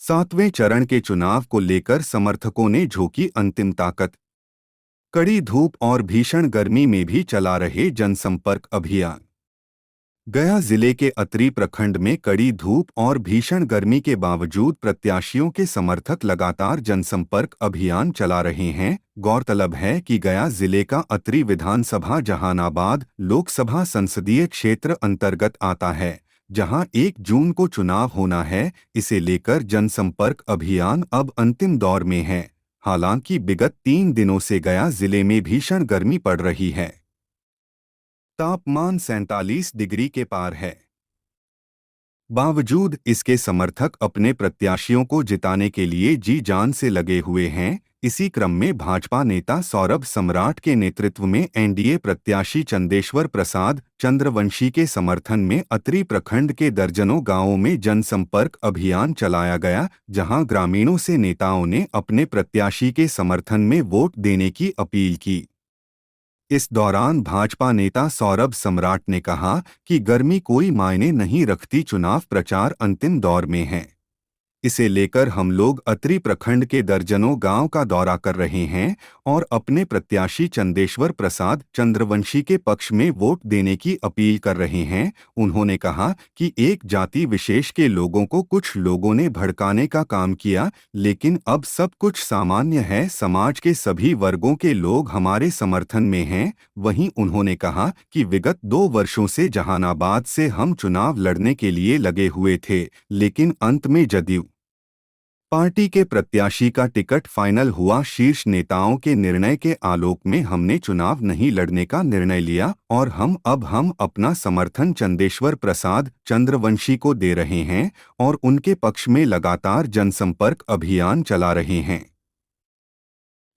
सातवें चरण के चुनाव को लेकर समर्थकों ने झोंकी अंतिम ताकत। कड़ी धूप और भीषण गर्मी में भी चला रहे जनसंपर्क अभियान। गया जिले के अतरी प्रखंड में कड़ी धूप और भीषण गर्मी के बावजूद प्रत्याशियों के समर्थक लगातार जनसंपर्क अभियान चला रहे हैं। गौरतलब है कि गया जिले का अतरी विधानसभा जहानाबाद लोकसभा संसदीय क्षेत्र अंतर्गत आता है, जहां 1 जून को चुनाव होना है। इसे लेकर जनसंपर्क अभियान अब अंतिम दौर में है। हालांकि विगत 3 दिनों से गया जिले में भीषण गर्मी पड़ रही है। तापमान 47 डिग्री के पार है। बावजूद इसके समर्थक अपने प्रत्याशियों को जिताने के लिए जी जान से लगे हुए हैं। इसी क्रम में भाजपा नेता सौरभ सम्राट के नेतृत्व में एनडीए प्रत्याशी चंदेश्वर प्रसाद चंद्रवंशी के समर्थन में अतरी प्रखंड के दर्जनों गांवों में जनसंपर्क अभियान चलाया गया, जहां ग्रामीणों से नेताओं ने अपने प्रत्याशी के समर्थन में वोट देने की अपील की। इस दौरान भाजपा नेता सौरभ सम्राट ने कहा कि गर्मी कोई मायने नहीं रखती, चुनाव प्रचार अंतिम दौर में है। इसे लेकर हम लोग अतरी प्रखंड के दर्जनों गांव का दौरा कर रहे हैं और अपने प्रत्याशी चंदेश्वर प्रसाद चंद्रवंशी के पक्ष में वोट देने की अपील कर रहे हैं। उन्होंने कहा कि एक जाति विशेष के लोगों को कुछ लोगों ने भड़काने का काम किया, लेकिन अब सब कुछ सामान्य है। समाज के सभी वर्गों के लोग हमारे समर्थन में हैं। वहीं उन्होंने कहा कि विगत 2 वर्षों से जहानाबाद से हम चुनाव लड़ने के लिए लगे हुए थे, लेकिन अंत में जदयू पार्टी के प्रत्याशी का टिकट फाइनल हुआ। शीर्ष नेताओं के निर्णय के आलोक में हमने चुनाव नहीं लड़ने का निर्णय लिया और हम अपना समर्थन चंदेश्वर प्रसाद चंद्रवंशी को दे रहे हैं और उनके पक्ष में लगातार जनसंपर्क अभियान चला रहे हैं।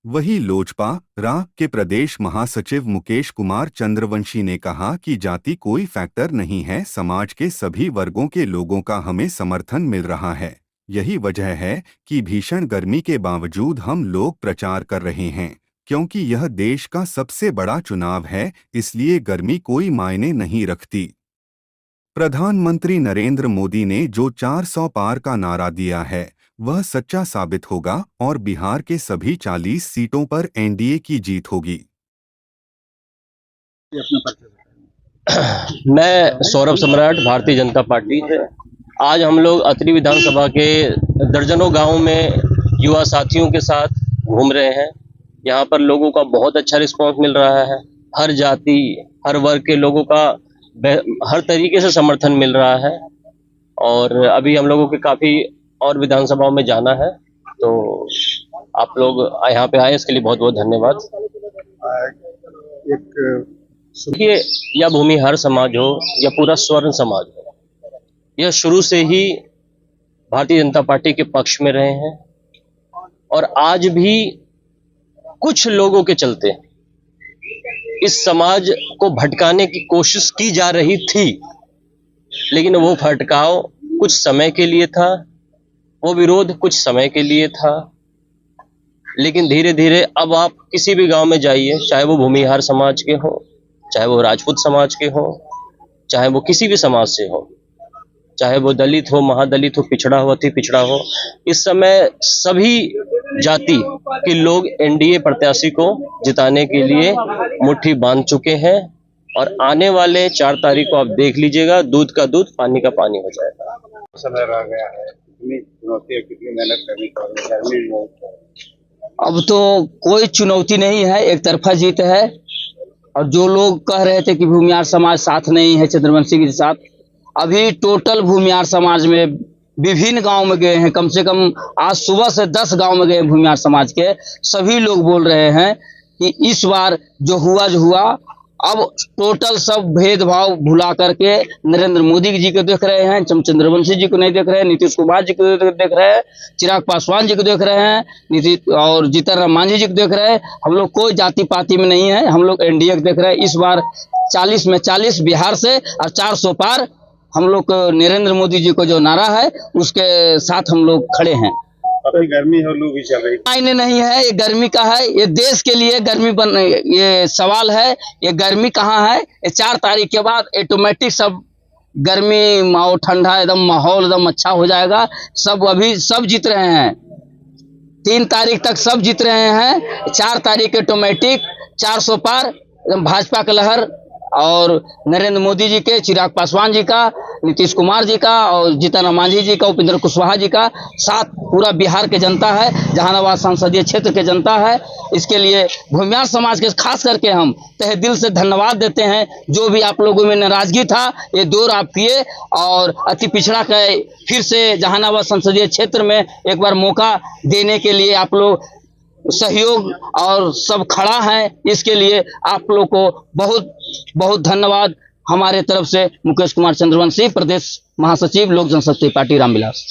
वहीं लोजपा रा के प्रदेश महासचिव मुकेश कुमार चंद्रवंशी ने कहा कि जाति कोई फैक्टर नहीं है, समाज के सभी वर्गों के लोगों का हमें समर्थन मिल रहा है। यही वजह है कि भीषण गर्मी के बावजूद हम लोग प्रचार कर रहे हैं, क्योंकि यह देश का सबसे बड़ा चुनाव है, इसलिए गर्मी कोई मायने नहीं रखती। प्रधानमंत्री नरेंद्र मोदी ने जो 400 पार का नारा दिया है वह सच्चा साबित होगा और बिहार के सभी 40 सीटों पर एनडीए की जीत होगी। मैं सौरभ सम्राट, भारतीय जनता पार्टी से आज हम लोग अतरी विधानसभा के दर्जनों गांवों में युवा साथियों के साथ घूम रहे हैं। यहाँ पर लोगों का बहुत अच्छा रिस्पांस मिल रहा है। हर जाति हर वर्ग के लोगों का हर तरीके से समर्थन मिल रहा है और अभी हम लोगों के काफ़ी और विधानसभाओं में जाना है, तो आप लोग यहाँ पे आए इसके लिए बहुत बहुत धन्यवाद। देखिए, या भूमिहार समाज हो या पूरा स्वर्ण समाज हो, यह शुरू से ही भारतीय जनता पार्टी के पक्ष में रहे हैं और आज भी कुछ लोगों के चलते इस समाज को भटकाने की कोशिश की जा रही थी, लेकिन वो भटकाव कुछ समय के लिए था, वो विरोध कुछ समय के लिए था, लेकिन धीरे धीरे अब आप किसी भी गांव में जाइए, चाहे वो भूमिहार समाज के हो, चाहे वो राजपूत समाज के हो, चाहे वो किसी भी समाज से हो, चाहे वो दलित हो, महादलित हो, पिछड़ा हो, अति पिछड़ा हो, इस समय सभी जाति के लोग एनडीए प्रत्याशी को जिताने के लिए मुट्ठी बांध चुके हैं और आने वाले 4 तारीख को आप देख लीजिएगा, दूध का दूध पानी का पानी हो जाएगा। समय रह गया है, कितनी चुनौती, कितनी मेहनत करनी पड़ेगी। अब तो कोई चुनौती नहीं है, एक तरफा जीत है। और जो लोग कह रहे थे कि भूमिहार समाज साथ नहीं है चंद्रवंशी के साथ, अभी टोटल भूमिहार समाज में विभिन्न गांव में गए हैं, कम से कम आज सुबह से 10 गांव में गए भूमिहार समाज के। सभी लोग बोल रहे हैं कि इस बार जो हुआ अब टोटल सब भेदभाव भुला करके नरेंद्र मोदी जी को देख रहे हैं, चंद्रवंशी जी को नहीं देख रहे हैं, नीतीश कुमार जी को देख रहे हैं, चिराग पासवान जी को देख रहे हैं, नीतीश और जीतन राम मांझी जी को देख रहे हैं। हम लोग कोई जाति पाति में नहीं है, हम लोग एनडीए को देख रहे हैं। इस बार 40 में 40 बिहार से और 400 पार हम लोग नरेंद्र मोदी जी को जो नारा है उसके साथ हम लोग खड़े हैं। अभी गर्मी हो, लू भी चल रही, मायने नहीं है, ये गर्मी का है, ये देश के लिए गर्मी ये सवाल है। ये गर्मी कहाँ है, ये 4 तारीख के बाद ऑटोमेटिक सब गर्मी और ठंडा एकदम माहौल एकदम अच्छा हो जाएगा। सब अभी सब जीत रहे हैं, 3 तारीख तक सब जीत रहे हैं। 4 तारीख ऑटोमेटिक 400 पार एकदम भाजपा का लहर, और नरेंद्र मोदी जी के, चिराग पासवान जी का, नीतीश कुमार जी का, और जीतन राम मांझी जी का, उपेंद्र कुशवाहा जी का साथ पूरा बिहार के जनता है, जहानाबाद संसदीय क्षेत्र के जनता है। इसके लिए भूमिहार समाज के खास करके हम तहे दिल से धन्यवाद देते हैं। जो भी आप लोगों में नाराजगी था, ये दूर आप किए, और अति पिछड़ा का फिर से जहानाबाद संसदीय क्षेत्र में एक बार मौका देने के लिए आप लोग सहयोग और सब खड़ा है। इसके लिए आप लोग को बहुत बहुत धन्यवाद। हमारे तरफ से मुकेश कुमार चंद्रवंशी, प्रदेश महासचिव लोक जनशक्ति पार्टी रामविलास।